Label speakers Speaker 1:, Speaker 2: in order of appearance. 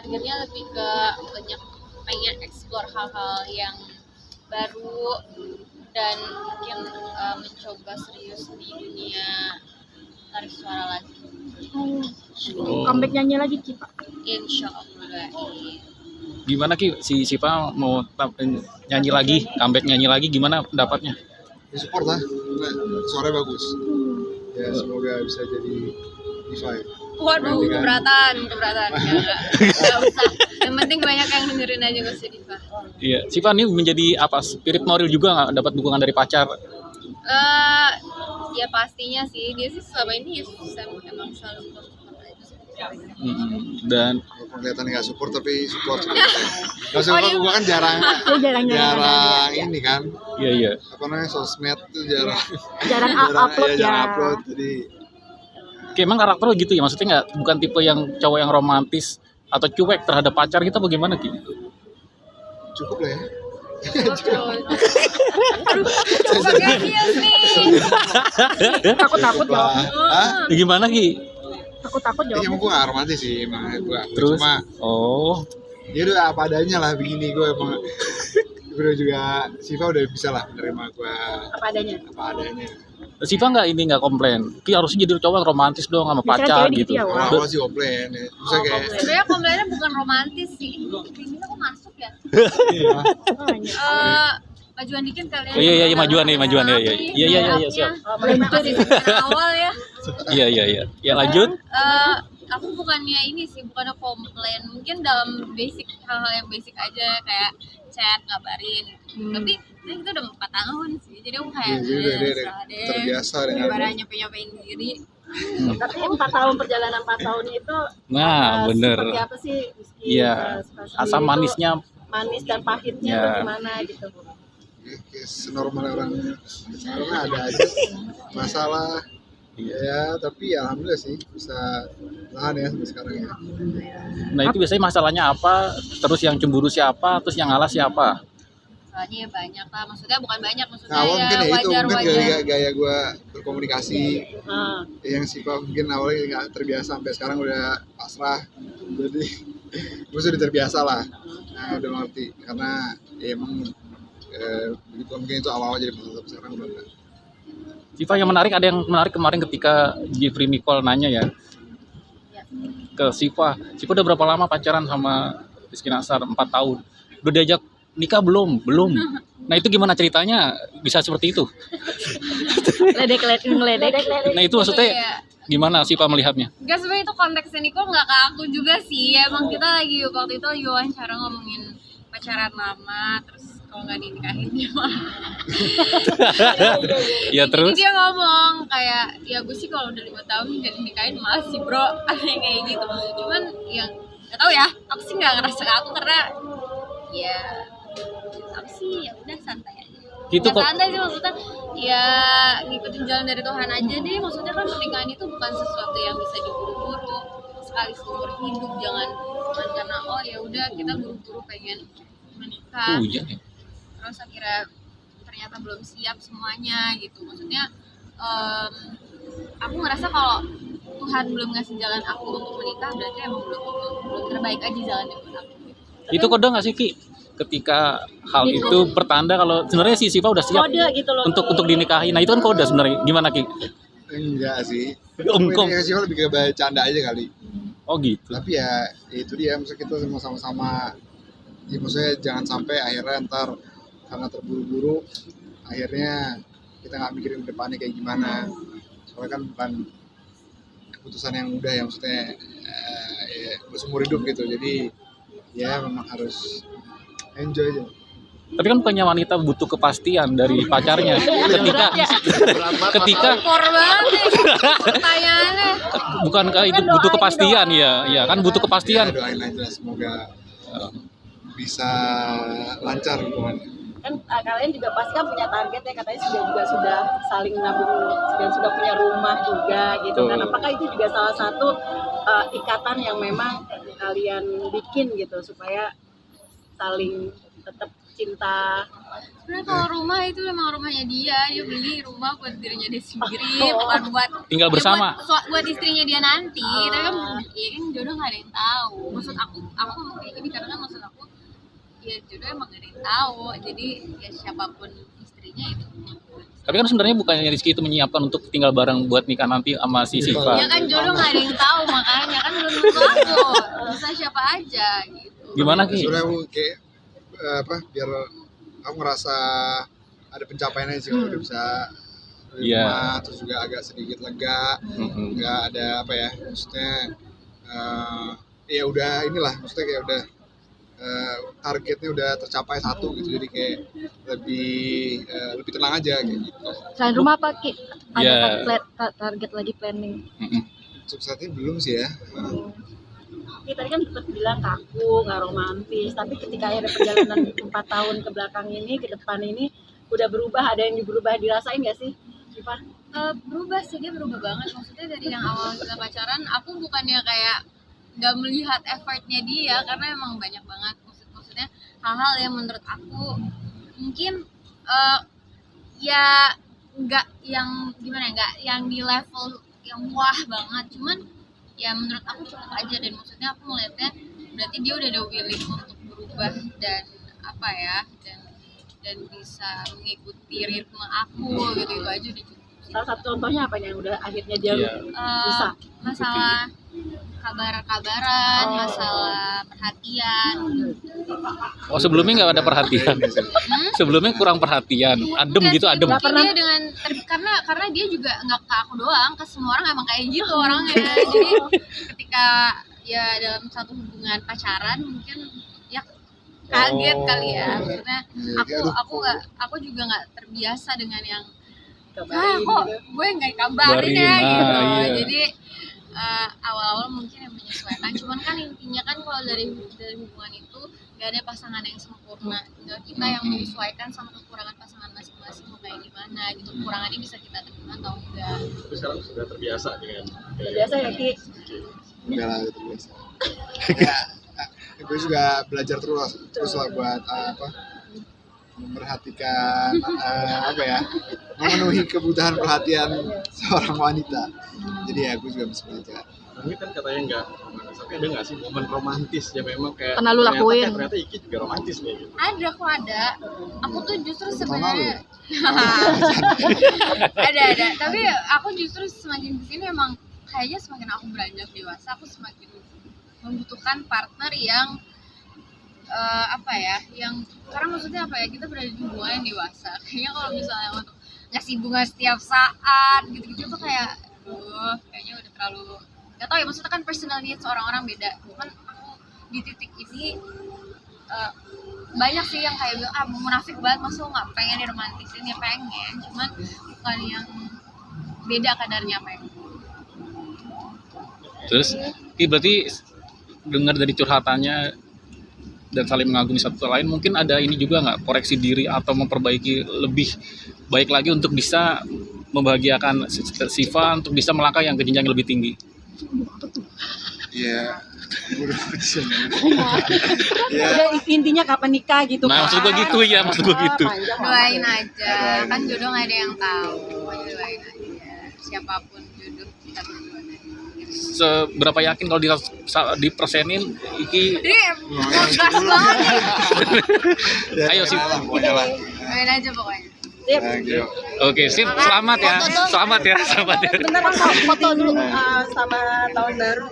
Speaker 1: targetnya lebih ke banyak pengen explore hal-hal yang baru dan mungkin mencoba serius di dunia tarik suara lagi.
Speaker 2: Comeback nyanyi lagi Cipa.
Speaker 1: Insya Allah.
Speaker 3: Gimana Ki, si Siva mau nyanyi lagi, comeback nyanyi lagi, gimana pendapatnya?
Speaker 4: Ya, support lah, suaranya bagus. Ya semoga bisa jadi diva ya.
Speaker 1: Waduh, keberatan. Nggak usah. Yang penting banyak yang dengerin aja gak usah diva.
Speaker 3: Iya, Siva ini menjadi apa? Spirit moral juga nggak dapat dukungan dari pacar?
Speaker 1: Ya pastinya sih, dia sih selama ini ya emang selalu support aja sih.
Speaker 3: Dan
Speaker 4: Walaupun kelihatan nggak support tapi support. Nggak support gue kan jarang ini kan.
Speaker 3: iya.
Speaker 4: Apa namanya sosmed tuh jarang
Speaker 2: upload ya.
Speaker 4: Jarang upload jadi.
Speaker 3: Kayak emang karakter lo gitu ya, maksudnya nggak, bukan tipe yang cowok yang romantis atau cuek terhadap pacar kita, bagaimana Ki?
Speaker 4: Cukup lah ya.
Speaker 1: Coba kayak heels nih.
Speaker 2: Takut loh.
Speaker 4: Hah?
Speaker 3: Gimana Ki?
Speaker 2: Takut
Speaker 4: Ya
Speaker 2: jawab.
Speaker 4: emang gue gak romantis sih emang gue.
Speaker 3: Terus?
Speaker 4: Cuma dia udah apa adanya lah begini gue emang. Gue juga Siva udah bisa lah menerima gue
Speaker 2: Apa adanya.
Speaker 3: Siva nggak komplain, Ki harusnya jadi cowok yang romantis dong sama
Speaker 2: Biasanya
Speaker 3: pacar
Speaker 2: cewek
Speaker 3: gitu.
Speaker 2: gitu ya, Wak.
Speaker 4: Awal sih komplain ya. Bisa kayak
Speaker 1: Sebenarnya komplainnya bukan romantis sih. Ini aku masuk ya. Majuan dikit kalian.
Speaker 3: Iya, majuan nih, ya. Iya, siap.
Speaker 1: Masih segmen awal ya.
Speaker 3: Iya. Ya lanjut.
Speaker 1: Aku bukannya komplain, mungkin dalam basic hal-hal yang basic aja kayak chat, ngabarin gitu. Tapi itu udah 4 tahun sih, jadi aku kayak
Speaker 4: terbiasa dengan
Speaker 1: daripada nyobain diri.
Speaker 2: Tapi 4 tahun perjalanan 4 tahun itu
Speaker 3: Bener.
Speaker 2: seperti apa sih?
Speaker 3: Iya. Asam manisnya.
Speaker 2: Manis dan pahitnya
Speaker 3: Ya.
Speaker 2: bagaimana gitu.
Speaker 4: senormal orang karena ada aja masalah ya tapi ya alhamdulillah sih bisa tahan ya sampai sekarang ya.
Speaker 3: Nah itu biasanya masalahnya apa? Terus yang cemburu siapa? Terus yang ngalah siapa?
Speaker 1: Soalnya ya banyak lah, maksudnya bukan banyak, maksudnya
Speaker 4: Nah, awal
Speaker 1: ya
Speaker 4: mungkin ya itu
Speaker 1: wajar.
Speaker 4: mungkin gaya gue berkomunikasi
Speaker 2: Nah,
Speaker 4: yang sifat mungkin awalnya nggak terbiasa sampai sekarang udah pasrah jadi gue sudah terbiasa lah. Nah udah ngerti karena ya emang begitu mungkin itu awal-awal jadi masalah tapi sekarang udah enggak.
Speaker 3: Siva, yang menarik, ada yang menarik kemarin ketika Jeffrey Nicole nanya ya ke Siva udah berapa lama pacaran sama Rizky Naksar? 4 tahun. Udah diajak nikah belum? Nah itu gimana ceritanya bisa seperti itu?
Speaker 2: ngeledek.
Speaker 3: Nah itu maksudnya
Speaker 1: Iya.
Speaker 3: gimana Siva melihatnya?
Speaker 1: Enggak, sebenarnya itu konteksnya Nicole nggak ke aku juga sih. Emang kita waktu itu lagi wawancara ngomongin pacaran lama, terus kalau nggak dinikahin gimana?
Speaker 3: Ya terus?
Speaker 1: Jadi dia ngomong kayak, ya gue sih kalau udah 5 tahun nggak dinikahin masih bro, kayak gitu. Cuman yang nggak tahu ya, aku sih nggak ngerasa ke aku karena ya aku sih ya udah santai aja.
Speaker 3: Gitu
Speaker 1: Nggak
Speaker 3: kok.
Speaker 1: santai sih maksudnya, ya ngikutin jalan dari Tuhan aja deh. Maksudnya kan pernikahan itu bukan sesuatu yang bisa diburu-buru, sekali seumur hidup. Jangan karena ya udah kita buru-buru pengen menikah.
Speaker 3: Hujan ya?
Speaker 1: Terus akhirnya ternyata belum siap semuanya gitu. Maksudnya aku ngerasa kalau Tuhan belum ngasih jalan aku untuk menikah, berarti emang belum terbaik aja jalannya buat aku.
Speaker 3: Itu kode nggak sih Ki? Ketika hal itu pertanda kalau sebenarnya si Siva udah siap
Speaker 2: Kode gitu loh.
Speaker 3: untuk dinikahi. Nah itu kan kode sebenarnya. Gimana Ki?
Speaker 4: Enggak sih.
Speaker 3: Engkong.
Speaker 4: Ini sih lebih ke bercanda aja kali.
Speaker 3: Oh gitu.
Speaker 4: Tapi ya itu dia maksudnya kita sama-sama ya maksudnya jangan sampai akhirnya ntar karena terburu-buru akhirnya kita nggak mikirin depannya kayak gimana. Soalnya kan bukan keputusan yang mudah ya maksudnya ya, seumur hidup gitu. Jadi ya memang harus enjoy aja.
Speaker 3: Tapi kan bukannya wanita butuh kepastian dari pacarnya ketika
Speaker 1: Kompor banget nih pertanyaannya.
Speaker 3: bukankah itu butuh kepastian ya kan butuh kepastian.
Speaker 4: Ya, doain aja semoga bisa lancar hubungannya.
Speaker 2: Kan kalian juga pasti kan punya target ya, katanya sudah saling nabung dan sudah punya rumah juga gitu kan. Apakah itu juga salah satu ikatan yang memang kalian bikin gitu supaya saling tetap cinta.
Speaker 1: Sebenarnya kalau rumah itu memang rumahnya dia beli rumah buat dirinya dia sendiri, bukan buat
Speaker 3: Tinggal
Speaker 1: ya
Speaker 3: bersama.
Speaker 1: buat istrinya dia nanti. Tapi kan ya kan jodoh nggak ada yang tahu. Maksud aku ngomong kayak gini karena kan maksud aku ya jodoh emang gak ada yang tahu. Jadi ya siapapun istrinya itu.
Speaker 3: Tapi kan sebenarnya bukannya Rizky itu menyiapkan untuk tinggal bareng buat nikah nanti sama si
Speaker 1: Ya
Speaker 3: Siva.
Speaker 1: kan jodoh nggak ada yang tahu, makanya kan belum tentu aku bisa siapa aja gitu.
Speaker 3: Gimana Ki?
Speaker 4: Sebenarnya aku kayak biar aku ngerasa ada pencapaian aja sih kalau udah bisa beli
Speaker 3: Iya.
Speaker 4: rumah, terus juga agak sedikit lega,
Speaker 3: Mm-mm.
Speaker 4: nggak ada maksudnya ya udah inilah, maksudnya kayak udah targetnya udah tercapai satu gitu, jadi kayak lebih tenang aja kayak gitu.
Speaker 5: Selain rumah apa Ki? Ada
Speaker 3: Iya.
Speaker 5: target lagi planning?
Speaker 3: Mm-mm.
Speaker 4: Untuk saat ini belum sih ya.
Speaker 2: Kita tadi kan sempat bilang kaku, nggak romantis, tapi ketika ada perjalanan 4 tahun ke belakang ini, ke depan ini udah berubah, ada yang berubah dirasain nggak sih, Siva?
Speaker 1: Berubah sih, dia berubah banget. Maksudnya dari yang awal kita pacaran, aku bukannya kayak nggak melihat effortnya dia, karena emang banyak banget maksudnya hal-hal yang menurut aku mungkin ya nggak yang gimana ya, nggak yang di level yang wah banget, cuman ya menurut aku cukup aja. Dan maksudnya aku ngeliatnya berarti dia udah ada willing untuk berubah dan apa ya, dan bisa mengikuti ritme aku gitu, itu aja udah cukup.
Speaker 2: Salah satu contohnya apa yang udah akhirnya dia
Speaker 3: Iya.
Speaker 2: bisa?
Speaker 1: Masalah kabaran, masalah perhatian.
Speaker 3: Oh sebelumnya nggak ada perhatian. Sebelumnya kurang perhatian, adem
Speaker 1: Enggak
Speaker 3: gitu
Speaker 1: sih,
Speaker 3: adem.
Speaker 1: mungkin dia dengan karena dia juga nggak ke aku doang, ke semua orang emang kayak gitu orangnya. Jadi ketika ya dalam satu hubungan pacaran mungkin ya kaget kali ya. Maksudnya aku juga nggak terbiasa dengan yang
Speaker 2: Kabarin
Speaker 1: kok
Speaker 2: gitu.
Speaker 1: gue nggak kabarin ya
Speaker 3: Kabarin,
Speaker 1: gitu.
Speaker 3: iya.
Speaker 1: Jadi awal-awal mungkin yang menyesuaikan, cuman kan intinya kan kalau dari hubungan itu gak ada pasangan yang sempurna, tinggal kita yang menyesuaikan sama kekurangan pasangan masing-masing mau kayak gimana gitu. Kekurangannya bisa kita terima atau enggak.
Speaker 6: Tapi sekarang sudah terbiasa dengan
Speaker 2: Udah biasa ya Ki?
Speaker 4: Enggak lah, itu biasa. Ya, gue juga belajar terus lah buat memperhatikan memenuhi kebutuhan perhatian seorang wanita. Jadi ya gue juga bisa belajar.
Speaker 6: Ini kan katanya enggak romantis, tapi ada nggak sih momen romantis yang memang kayak
Speaker 5: Pernah lu lakuin?
Speaker 6: ternyata Iki juga romantis nih gitu.
Speaker 1: Ada. Aku tuh justru sebenarnya ada. Tapi aku justru semakin kesini emang kayaknya semakin aku beranjak dewasa, aku semakin membutuhkan partner yang yang karena maksudnya kita berada di hubungan yang dewasa. Kayaknya kalau misalnya untuk ngasih bunga setiap saat gitu-gitu tuh kayak kayaknya udah terlalu, gak tau ya, maksudnya kan personal needs orang-orang beda. Cuman aku di titik ini banyak sih yang kayak bilang munafik banget, masa lo gak pengen diromantisin? Ya pengen, cuman bukan yang beda kadarnya apa yang
Speaker 3: Terus Ki berarti dengar dari curhatannya dan saling mengagumi satu sama lain, mungkin ada ini juga nggak, koreksi diri atau memperbaiki lebih baik lagi untuk bisa membahagiakan Siva untuk bisa melangkah yang ke jenjang yang lebih tinggi.
Speaker 4: Iya.
Speaker 2: Udah intinya kapan nikah gitu
Speaker 3: Nah,
Speaker 2: kan?
Speaker 3: maksud gua gitu ya, maksud gua gitu.
Speaker 2: Panjang
Speaker 1: doain aja, kan jodoh gak ada yang tahu, doain aja siapapun jodoh kita berdua nanti.
Speaker 3: Seberapa yakin kalau dipersenin Iki?
Speaker 1: Gas banget nih.
Speaker 3: Ayo sih.
Speaker 4: Pokoknya lah.
Speaker 1: Doain aja pokoknya.
Speaker 2: Sip.
Speaker 4: Thank you.
Speaker 3: Oke, sip. Selamat ya. Selamat ya.
Speaker 2: Sebentar foto dulu sama tahun baru.